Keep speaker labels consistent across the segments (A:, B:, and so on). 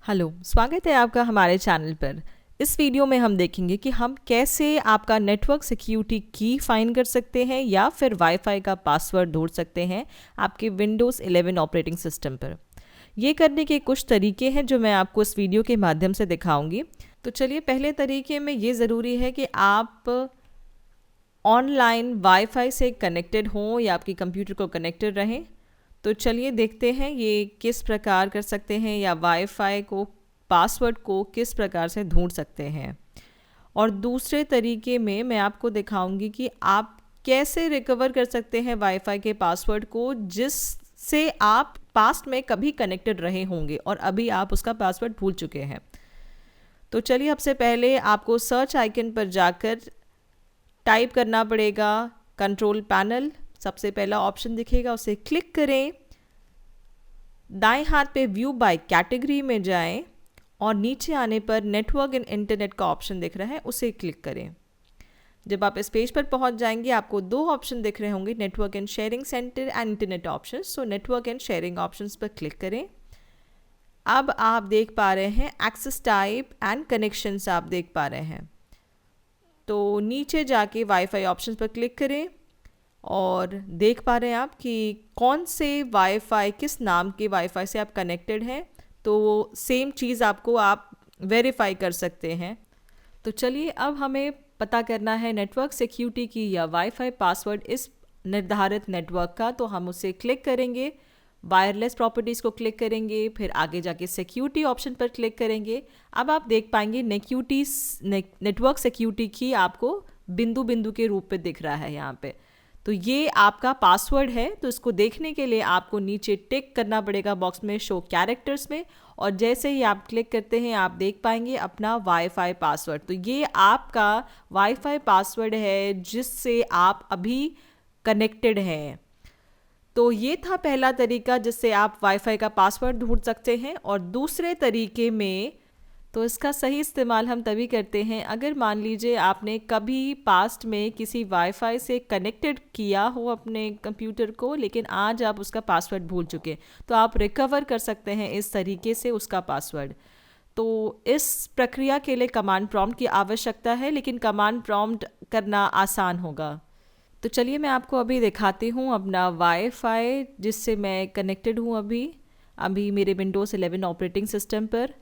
A: Hello, स्वागत है आपका हमारे चैनल पर। इस वीडियो में हम देखेंगे कि हम कैसे आपका नेटवर्क सिक्योरिटी की फाइंड कर सकते हैं या फिर वाईफाई का पासवर्ड ढूंढ सकते हैं आपके विंडोज़ 11 ऑपरेटिंग सिस्टम पर। ये करने के कुछ तरीके हैं जो मैं आपको इस वीडियो के माध्यम से दिखाऊंगी। तो चलिए, पहले तरीके में ये ज़रूरी है कि आप ऑनलाइन वाईफाई से कनेक्टेड हों या आपकी कंप्यूटर को कनेक्टेड रहें। तो चलिए देखते हैं ये किस प्रकार कर सकते हैं या वाईफाई को पासवर्ड को किस प्रकार से ढूंढ सकते हैं। और दूसरे तरीके में मैं आपको दिखाऊंगी कि आप कैसे रिकवर कर सकते हैं वाईफाई के पासवर्ड को जिससे आप पास्ट में कभी कनेक्टेड रहे होंगे और अभी आप उसका पासवर्ड भूल चुके हैं। तो चलिए, सबसे पहले आपको सर्च आइकन पर जाकर टाइप करना पड़ेगा कंट्रोल पैनल। सबसे पहला ऑप्शन दिखेगा, उसे क्लिक करें। दाएं हाथ पे व्यू बाय कैटेगरी में जाएं और नीचे आने पर नेटवर्क एंड इंटरनेट का ऑप्शन दिख रहा है, उसे क्लिक करें। जब आप इस पेज पर पहुंच जाएंगे आपको दो ऑप्शन दिख रहे होंगे, network and sharing centre and internet option. So network and sharing options पर क्लिक करें। अब आप देख पा रहे हैं एक्सेस टाइप एंड कनेक्शंस आप देख पा रहे हैं। तो नीचे जाके वाईफाई ऑप्शन पर क्लिक करें और देख पा रहे हैं आप कि कौन से वाईफाई, किस नाम के वाईफाई से आप कनेक्टेड हैं। तो सेम चीज़ आपको आप वेरीफाई कर सकते हैं। तो चलिए, अब हमें पता करना है नेटवर्क सिक्योरिटी की या वाईफाई पासवर्ड इस निर्धारित नेटवर्क का। तो हम उसे क्लिक करेंगे, वायरलेस प्रॉपर्टीज़ को क्लिक करेंगे, फिर आगे जाके सिक्योरिटी ऑप्शन पर क्लिक करेंगे। अब आप देख पाएंगे नेटवर्क सिक्योरिटी की आपको बिंदु बिंदु के रूप में दिख रहा है यहाँ पे। तो ये आपका पासवर्ड है। तो इसको देखने के लिए आपको नीचे टिक करना पड़ेगा बॉक्स में शो कैरेक्टर्स में, और जैसे ही आप क्लिक करते हैं आप देख पाएंगे अपना वाईफाई पासवर्ड। तो ये आपका वाईफाई पासवर्ड है जिससे आप अभी कनेक्टेड हैं। तो ये था पहला तरीका जिससे आप वाईफाई का पासवर्ड ढूंढ सकते हैं। और दूसरे तरीके में तो इसका सही इस्तेमाल हम तभी करते हैं अगर मान लीजिए आपने कभी पास्ट में किसी वाईफाई से कनेक्टेड किया हो अपने कंप्यूटर को, लेकिन आज आप उसका पासवर्ड भूल चुके, तो आप रिकवर कर सकते हैं इस तरीके से उसका पासवर्ड। तो इस प्रक्रिया के लिए कमांड प्रॉम्प्ट की आवश्यकता है, लेकिन कमांड प्रॉम्प्ट करना आसान होगा। तो चलिए, मैं आपको अभी दिखाती हूँ अपना वाईफाई जिससे मैं कनेक्टेड हूँ अभी मेरे विंडोज़ 11 ऑपरेटिंग सिस्टम पर।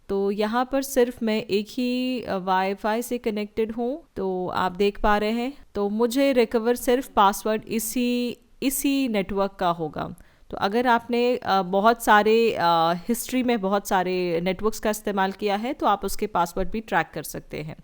A: तो यहाँ पर सिर्फ मैं एक ही वाईफाई से कनेक्टेड हूँ। तो आप देख पा रहे हैं, तो मुझे रिकवर सिर्फ पासवर्ड इसी नेटवर्क का होगा। तो अगर आपने बहुत सारे हिस्ट्री में बहुत सारे नेटवर्क्स का इस्तेमाल किया है तो आप उसके पासवर्ड भी ट्रैक कर सकते हैं।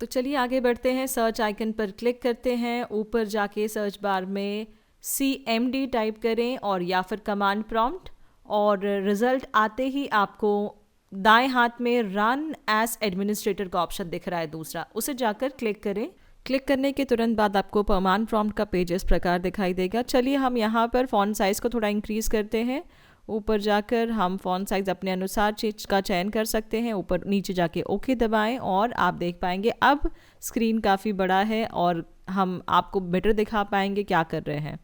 A: तो चलिए आगे बढ़ते हैं। सर्च आइकन पर क्लिक करते हैं, ऊपर जाके सर्च बार में CMD टाइप करें और या फिर कमांड प्रॉम्प्ट, और रिज़ल्ट आते ही आपको दाएं हाथ में रन एज एडमिनिस्ट्रेटर का ऑप्शन दिख रहा है दूसरा, उसे जाकर क्लिक करें। क्लिक करने के तुरंत बाद आपको कमांड प्रॉम्प्ट का पेज इस प्रकार दिखाई देगा। चलिए, हम यहाँ पर फ़ॉन्ट साइज़ को थोड़ा इंक्रीज़ करते हैं। ऊपर जाकर हम फ़ॉन्ट साइज़ अपने अनुसार चीज़ का चयन कर सकते हैं। ऊपर नीचे जाके ओके दबाएं और आप देख पाएंगे अब स्क्रीन काफ़ी बड़ा है और हम आपको बेटर दिखा पाएंगे क्या कर रहे हैं।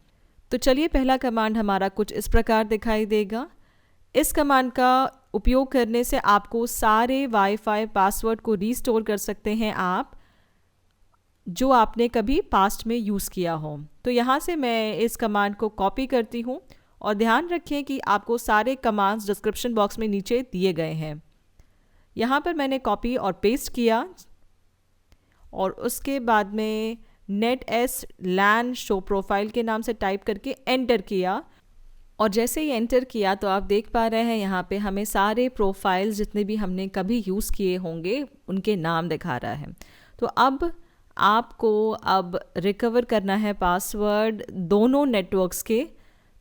A: तो चलिए, पहला कमांड हमारा कुछ इस प्रकार दिखाई देगा। इस कमांड का उपयोग करने से आपको सारे वाईफाई पासवर्ड को रीस्टोर कर सकते हैं आप जो आपने कभी पास्ट में यूज़ किया हो। तो यहाँ से मैं इस कमांड को कॉपी करती हूँ और ध्यान रखें कि आपको सारे कमांड्स डिस्क्रिप्शन बॉक्स में नीचे दिए गए हैं। यहाँ पर मैंने कॉपी और पेस्ट किया और उसके बाद में NetS LAN शो प्रोफाइल के नाम से टाइप करके एंटर किया। और जैसे ही एंटर किया तो आप देख पा रहे हैं यहाँ पे हमें सारे प्रोफाइल्स जितने भी हमने कभी यूज़ किए होंगे उनके नाम दिखा रहा है। तो अब आपको रिकवर करना है पासवर्ड दोनों नेटवर्क्स के।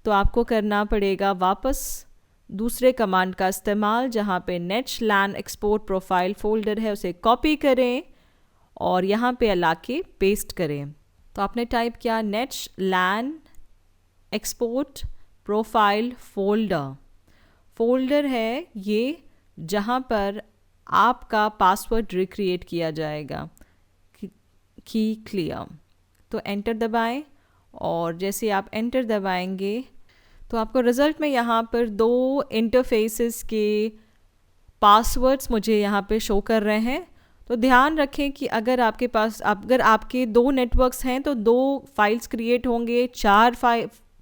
A: तो आपको करना पड़ेगा वापस दूसरे कमांड का इस्तेमाल, जहाँ पे net LAN export profile folder है उसे कॉपी करें और यहाँ पे ला के पेस्ट करें। तो आपने टाइप किया net LAN export profile folder है ये, जहाँ पर आपका पासवर्ड रिक्रिएट किया जाएगा। की क्लियर, तो एंटर दबाएं और जैसे आप एंटर दबाएंगे तो आपको रिज़ल्ट में यहाँ पर दो इंटरफेसेस के पासवर्ड्स मुझे यहाँ पे शो कर रहे हैं। तो ध्यान रखें कि अगर आपके 2 नेटवर्क्स हैं तो 2 फाइल्स क्रिएट होंगे, 4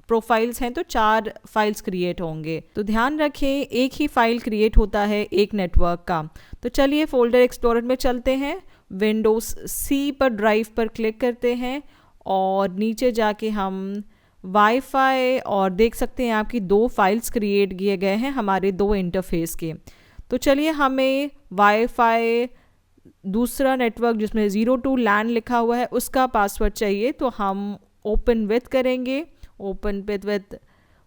A: प्रोफाइल्स हैं तो 4 फाइल्स क्रिएट होंगे। तो ध्यान रखें एक ही फाइल क्रिएट होता है एक नेटवर्क का। तो चलिए फोल्डर एक्सप्लोरर में चलते हैं, विंडोज़ सी पर ड्राइव पर क्लिक करते हैं और नीचे जाके हम वाईफाई, और देख सकते हैं आपकी 2 फाइल्स क्रिएट किए गए हैं हमारे 2 इंटरफेस के। तो चलिए हमें वाईफाई दूसरा नेटवर्क जिसमें 02 LAN लिखा हुआ है उसका पासवर्ड चाहिए। तो हम ओपन विथ करेंगे, ओपन विथ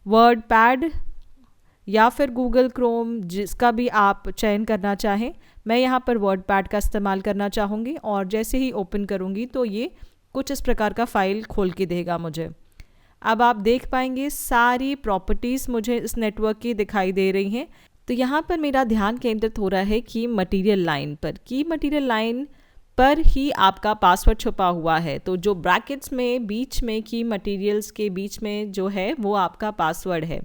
A: वर्डपैड या फिर गूगल क्रोम, जिसका भी आप चयन करना चाहें। मैं यहाँ पर वर्डपैड का इस्तेमाल करना चाहूँगी और जैसे ही ओपन करूँगी तो ये कुछ इस प्रकार का फ़ाइल खोल के देगा मुझे। अब आप देख पाएंगे सारी प्रॉपर्टीज़ मुझे इस नेटवर्क की दिखाई दे रही हैं। तो यहाँ पर मेरा ध्यान केंद्रित हो रहा है की मटीरियल लाइन पर। की मटीरियल लाइन पर ही आपका पासवर्ड छुपा हुआ है। तो जो ब्रैकेट्स में बीच में की मटीरियल्स के बीच में जो है वो आपका पासवर्ड है।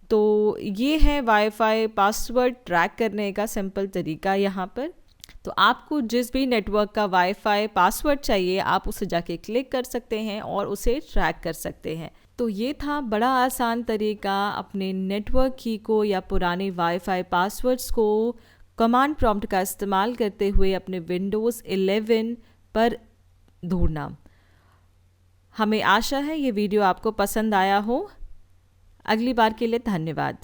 A: तो ये है वाईफाई पासवर्ड ट्रैक करने का सिंपल तरीका यहाँ पर। तो आपको जिस भी नेटवर्क का वाईफाई पासवर्ड चाहिए आप उसे जाके क्लिक कर सकते हैं और उसे ट्रैक कर सकते हैं। तो ये था बड़ा आसान तरीका अपने नेटवर्क की को या पुराने वाईफाई पासवर्ड्स को कमांड प्रॉम्प्ट का इस्तेमाल करते हुए अपने विंडोज़ 11 पर ढूंढना। हमें आशा है ये वीडियो आपको पसंद आया हो। अगली बार के लिए धन्यवाद।